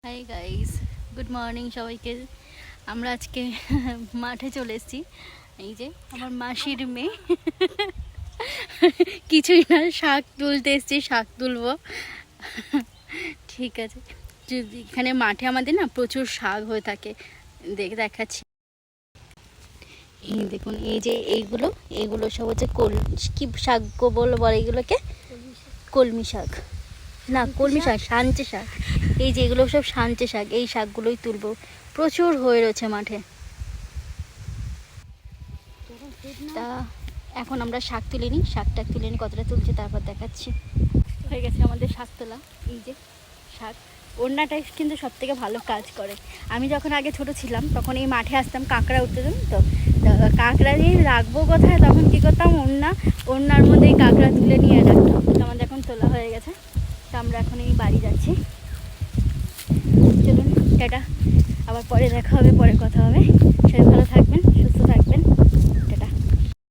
Hi guys, good morning সবাইকে। আমরা আজকে মাঠে চলে এসেছি। এই যে আমার মাসির মেয়ে কিছুই না, শাক তুলতে এসেছি, শাক তুলবো। ঠিক আছে, যদি এখানে মাঠে আমাদের না প্রচুর শাক হয়ে থাকে, দেখাচ্ছি। এই দেখুন, এই যে এইগুলো এইগুলো সব হচ্ছে কি শাক বলে এগুলোকে? কলমি শাক না, কলমি শাক, সাঞ্চে শাক। এই যে এগুলো সব সাঞ্চে শাক, এই শাকগুলোই তুলবো। প্রচুর হয়ে রয়েছে মাঠে। তা এখন আমরা শাক তুলে নিই, শাকটা তুলে নিই, কতটা তুলছি তারপর দেখাচ্ছি। হয়ে গেছে আমাদের শাক তোলা। এই যে শাক, ওড়নাটাই কিন্তু সব থেকে ভালো কাজ করে। আমি যখন আগে ছোট ছিলাম তখন এই মাঠে আসতাম, কাঁকড়া উঠতে যেতাম তো, কাঁকড়া দিয়ে রাখবো কোথায়, তখন কী করতাম, ওড়নার মধ্যে এই কাঁকড়া তুলে নিয়ে রাখতাম। তো আমাদের এখন তোলা হয়ে গেছে, তো আমরা এখন এই বাড়ি যাচ্ছি। চলুন টাটা, আবার পরে দেখা হবে, পরে কথা হবে। সবাই ভালো